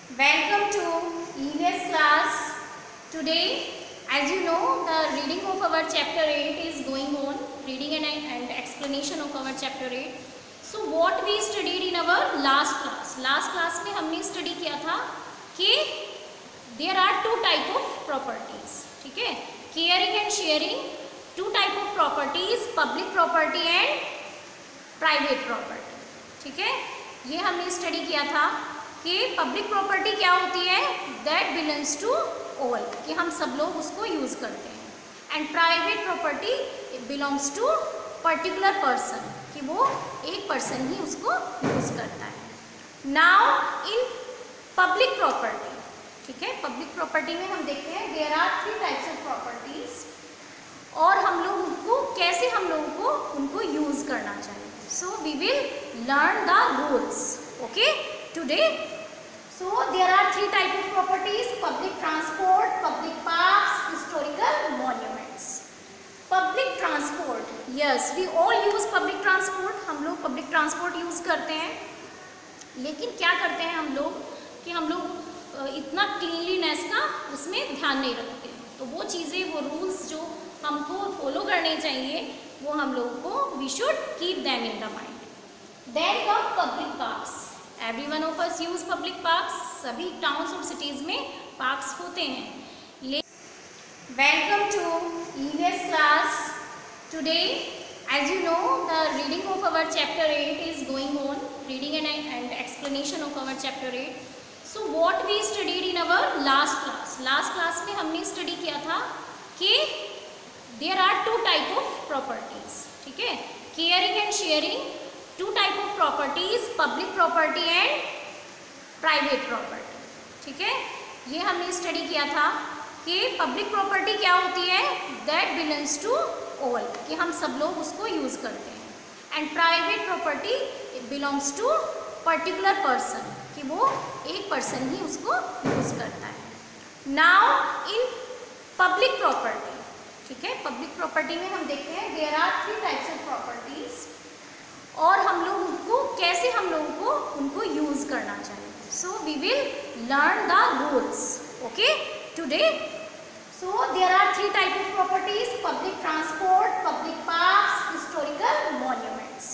Welcome to EVS class. Today, as you know, the reading of our chapter 8 is going on. Reading and explanation of our chapter 8. So, what we studied in our last class. Last class में हमने study किया था कि there are two type of properties. ठीक है? Caring and sharing. Two type of properties, public property and private property. ठीक है? ये हमने study किया था कि पब्लिक प्रॉपर्टी क्या होती है, दैट बिलोंग्स टू ऑल, कि हम सब लोग उसको यूज़ करते हैं, and private property belongs to particular person, कि वो एक पर्सन ही उसको यूज़ करता है। नाउ इन पब्लिक प्रॉपर्टी, ठीक है, पब्लिक प्रॉपर्टी में हम देखते हैं there are 3 types of properties, और हम लोग उनको कैसे हम लोगों को उनको यूज़ करना चाहिए। So we will learn the rules, okay, today. So there are 3 type of properties: public transport, public parks, historical monuments. Public transport, yes, we all use public transport. हम लोग public transport use करते हैं, लेकिन क्या करते हैं हम लोग कि हम लोग इतना cleanliness का उसमें ध्यान नहीं रखते, तो वो चीज़ें, वो rules जो हमको follow करने चाहिए, वो हम लोगों को we should keep them in the mind. Then come public parks. Every one of us use public parks. सभी टाउन्स और सिटीज़ में पार्क्स होते हैं। Welcome to EVS class. Today, as you know, the reading of our chapter 8 is going on. Reading and explanation of our chapter 8. So what we studied in our last class. Last class में हमने study किया था कि there are 2 type of properties. ठीक है, caring and sharing. 2 type of properties, public property and private property. ठीक है, ये हमने स्टडी किया था कि पब्लिक प्रॉपर्टी क्या होती है, दैट बिलोंग्स टू ऑल, कि हम सब लोग उसको यूज़ करते हैं, and private property belongs to particular person, कि वो एक पर्सन ही उसको यूज़ करता है। नाउ इन पब्लिक प्रॉपर्टी, ठीक है, पब्लिक प्रॉपर्टी में हम देखते हैं there are 3 types of properties, और हम लोग उनको कैसे हम लोगों को उनको यूज़ करना चाहिए। So we will learn the rules, okay, today. So there are 3 type of properties: public transport, public parks, historical monuments.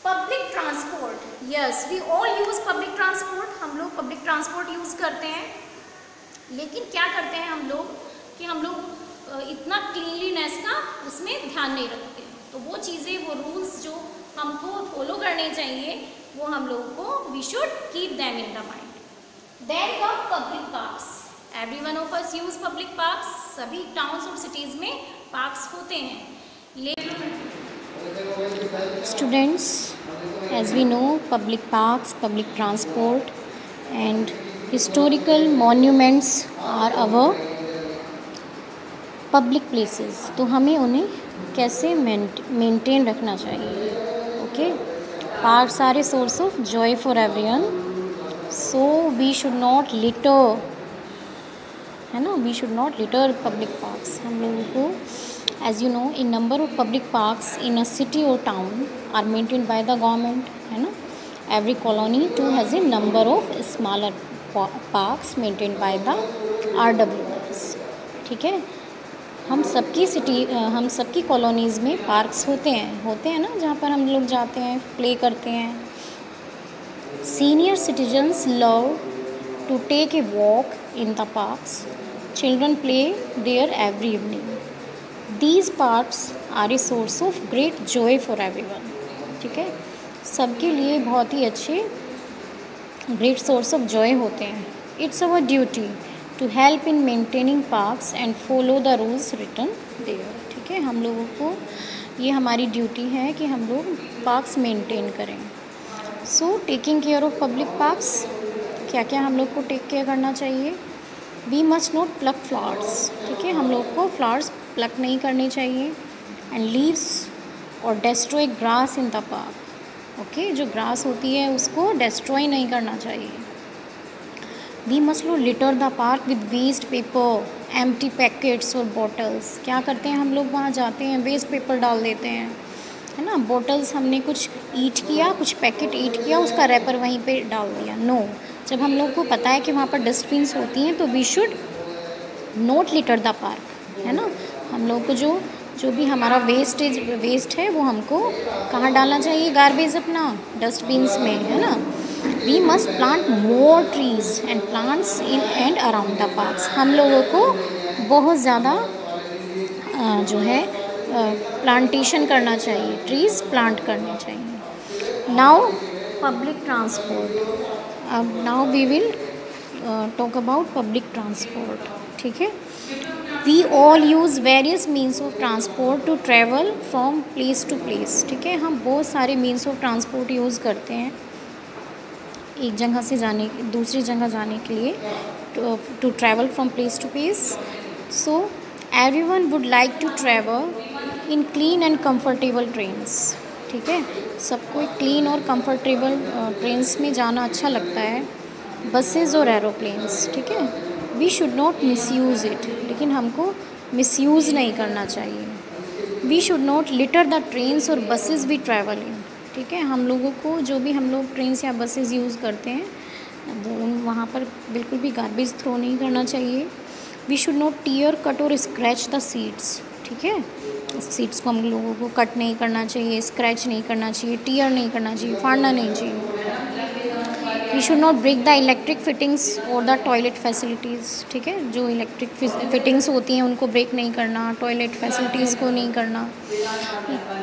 Public transport, yes, we all use public transport, हम लोग पब्लिक ट्रांसपोर्ट यूज़ करते हैं, लेकिन क्या करते हैं हम लोग कि हम लोग इतना क्लीनलीनेस का उसमें ध्यान नहीं रखते, तो वो चीज़ें, वो रूल्स जो हमको फॉलो करने चाहिए, वो हम लोगों को we should keep them in the mind. Then come public parks. Every one of us use public parks, सभी टाउन्स और सिटीज़ में पार्क्स होते हैं। Students, as we know, public parks, public transport and historical monuments are our public places. तो हमें उन्हें कैसे मेंटेन रखना चाहिए, okay. Parks are a source of joy for everyone, so we should not litter, है ना, we should not litter public parks. हम लोगों को, as you know, a number of public parks in a city or town are maintained by the government, है ना। Every colony too has a number of smaller parks maintained by the RWS, ठीक है। हम सबकी colonies में पार्क्स होते हैं ना, जहाँ पर हम लोग जाते हैं, प्ले करते हैं। Senior citizens love to take a walk in the parks, children play there every evening. These parks are a source of great joy for everyone, ठीक है, सबके लिए बहुत ही अच्छे great source of joy होते हैं। It's our duty to help in maintaining parks and follow the rules written there, ठीक है, हम लोगों को ये हमारी ड्यूटी है कि हम लोग पार्क्स मेंटेन करें। So taking care of public parks, क्या क्या हम लोग को टेक केयर करना चाहिए। We must not pluck flowers, ठीक है, हम लोग को फ्लावर्स प्लक नहीं करनी चाहिए, एंड लीव्स और destroy grass in the park, okay, जो ग्रास होती है उसको डेस्ट्रॉय नहीं करना चाहिए। We must not litter the park with waste paper, empty packets और बॉटल्स। क्या करते हैं हम लोग, वहाँ जाते हैं, वेस्ट पेपर डाल देते हैं, है ना, बॉटल्स हमने कुछ ईट किया, कुछ पैकेट ईट किया, उसका रैपर वहीं पे डाल दिया। नो, जब हम लोग को पता है कि वहाँ पर डस्टबिन्स होती हैं तो we should not litter the park, है ना। हम लोग को जो भी हमारा वेस्ट है वो हमको कहाँ डालना चाहिए, गार्बेज अपना डस्टबिन्स में, है ना। We must plant more trees and plants in and around the parks. हम लोगों को बहुत ज़्यादा जो है प्लांटेशन करना चाहिए, ट्रीज़ प्लांट करने चाहिए। Now public transport. अब now we will talk about public transport, ठीक है। We all use various means of transport to travel from place to place, ठीक है। हम बहुत सारे मीन्स ऑफ ट्रांसपोर्ट यूज़ करते हैं एक जगह से दूसरी जगह जाने के लिए, to travel from place to place. So everyone would like to travel in clean and comfortable trains, ठीक है। सबको क्लीन और कंफर्टेबल ट्रेन्स में जाना अच्छा लगता है, बसेस और एरोप्लेन्स, ठीक है। We should not misuse it, लेकिन हमको मिसयूज़ नहीं करना चाहिए। We should not litter the trains और बसेस वी ट्रैवल इन, ठीक है। हम लोगों को जो भी हम लोग ट्रेन्स या बसेस यूज़ करते हैं वो वहाँ पर बिल्कुल भी गार्बेज थ्रो नहीं करना चाहिए। We should not tear, cut और स्क्रैच द सीट्स, ठीक है। सीट्स को हम लोगों को कट नहीं करना चाहिए, स्क्रैच नहीं करना चाहिए, टीयर नहीं करना चाहिए, फाड़ना नहीं चाहिए। We should not break the electric fittings और द टॉयलेट फैसिलिटीज़, ठीक है। जो इलेक्ट्रिक फिटिंग्स होती हैं उनको ब्रेक नहीं करना, टॉयलेट फैसिलिटीज़ को नहीं करना।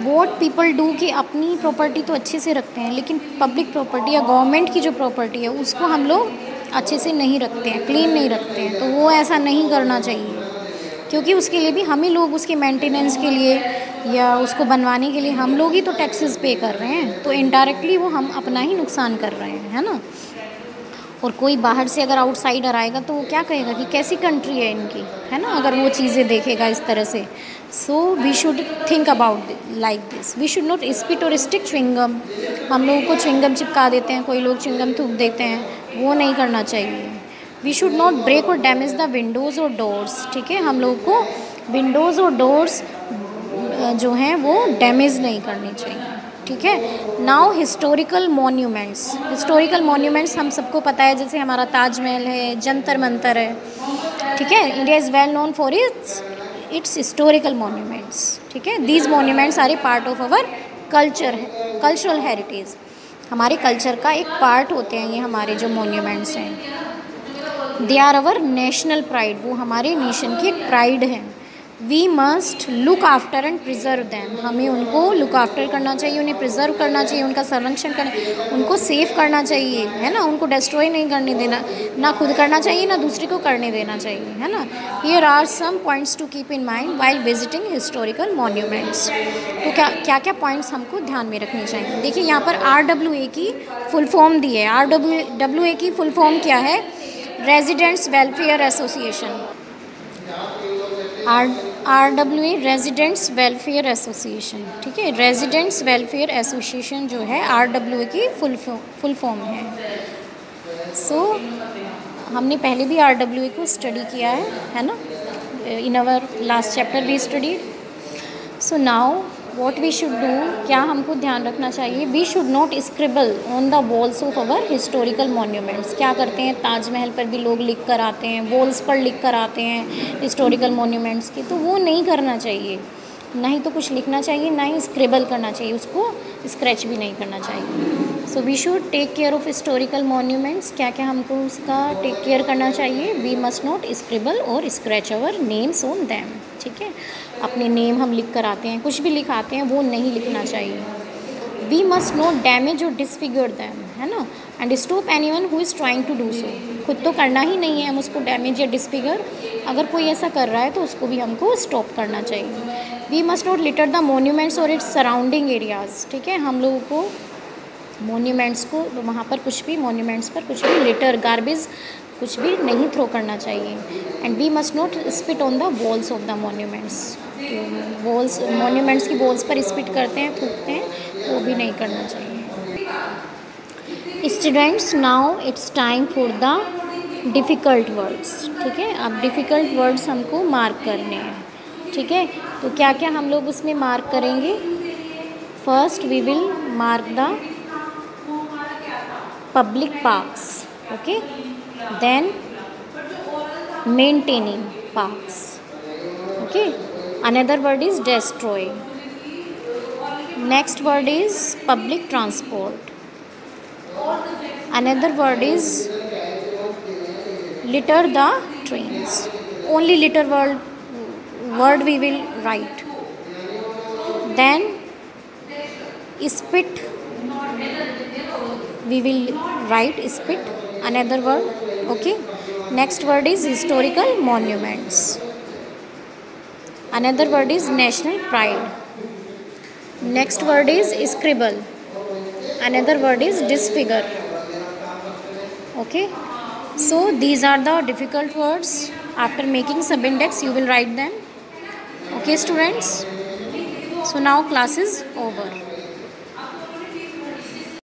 वॉट पीपल डू कि अपनी प्रॉपर्टी तो अच्छे से रखते हैं, लेकिन पब्लिक प्रॉपर्टी या गवर्नमेंट की जो प्रॉपर्टी है उसको हम लोग अच्छे से नहीं रखते हैं, क्लीन नहीं रखते हैं। तो वो ऐसा नहीं करना चाहिए, क्योंकि उसके लिए भी हम ही लोग उसके मेंटेनेंस के लिए या उसको बनवाने के लिए हम लोग ही तो टैक्सेस पे कर रहे हैं। तो इनडायरेक्टली वो हम अपना ही नुकसान कर रहे हैं, है ना। और कोई बाहर से अगर आउटसाइडर आएगा तो वो क्या कहेगा कि कैसी कंट्री है इनकी, है ना, अगर वो चीज़ें देखेगा इस तरह से। So we should think about like this. We should not spit और स्टिक च्युइंगम। हम लोगों को च्युइंगम चिपका देते हैं, कोई लोग च्युइंगम थूक देते हैं, वो नहीं करना चाहिए। वी शुड नॉट ब्रेक और डैमेज द विंडोज़ और डोर्स, ठीक है। हम लोगों को विंडोज़ और डोर्स जो हैं वो डैमेज नहीं करनी चाहिए, ठीक है। Now historical monuments. Historical monuments हम सबको पता है, जैसे हमारा ताजमहल है, जंतर मंतर है, ठीक है। India is well known for its historical monuments, ठीक है। These monuments are a part of our cultural heritage. हमारे कल्चर का एक पार्ट होते हैं ये हमारे जो मॉन्यूमेंट्स हैं। They are our national pride, वो हमारे नेशन की एक प्राइड है। We must look after and preserve them. हमें उनको लुक आफ्टर करना चाहिए, उन्हें प्रिजर्व करना चाहिए, उनका संरक्षण करना, उनको सेव करना चाहिए, है ना। उनको डिस्ट्रॉय नहीं करने देना, ना खुद करना चाहिए ना दूसरे को करने देना चाहिए, है ना। Here are some points to keep in mind while visiting historical monuments. तो क्या क्या पॉइंट्स हमको ध्यान में रखने चाहिए। देखिए यहाँ पर RWA की फुल फॉर्म दी है। RWA की फुल फॉर्म क्या है? Residents welfare association. RWA residents welfare association, ठीक है। रेजिडेंट्स वेलफेयर एसोसिएशन जो है RWA की फुल फॉर्म है। सो हमने पहले भी RWA को स्टडी किया है ना। In our last chapter we studied. So now what we should do, क्या हमको ध्यान रखना चाहिए। We should not scribble on the walls of our historical monuments. क्या करते हैं, ताजमहल पर भी लोग लिख कर आते हैं, वॉल्स पर लिख कर आते हैं हिस्टोरिकल मॉन्यूमेंट्स की, तो वो नहीं करना चाहिए। ना ही तो कुछ लिखना चाहिए, ना ही स्क्रिबल करना चाहिए, उसको स्क्रैच भी नहीं करना चाहिए। So we should take care of historical monuments. क्या क्या हमको उसका टेक केयर करना चाहिए। वी मस्ट नॉट स्क्रिबल और scratch our names on them, ठीक है। अपने नेम हम लिख कर आते हैं, कुछ भी लिखाते हैं, वो नहीं लिखना चाहिए। वी मस्ट नॉट डैमेज और डिसफिगर दैम, है ना। And stop anyone who is trying to do so. खुद तो करना ही नहीं है हम उसको डैमेज या डिसफिगर, अगर कोई ऐसा कर रहा है तो उसको भी हमको स्टॉप करना चाहिए। We must not litter the monuments और इट्स सराउंडिंग एरियाज़, ठीक है। हम लोगों को मोन्यूमेंट्स को वहाँ पर कुछ भी, मोन्यूमेंट्स पर कुछ भी लिटर, गार्बेज कुछ भी नहीं थ्रो करना चाहिए। And we must not spit on the walls of the monuments. Walls, monuments की वॉल्स पर स्पिट करते हैं, थूकते हैं, वो भी नहीं करना चाहिए। Students, now it's time for the difficult words, ठीक है। अब डिफ़िकल्ट वर्ड्स हमको मार्क करने हैं, ठीक है। तो क्या क्या हम लोग उसमें मार्क करेंगे। First we will mark the public parks, Okay, then maintaining parks. Okay, another word is destroy. Next word is public transport. Another word is litter the trains. Only litter word we will write. Then spit, we will write spit, another word. Okay, next word is historical monuments. Another word is national pride. Next word is scribble. Another word is disfigure. Okay, so these are the difficult words. After making subindex you will write them. Okay students, so now class is over.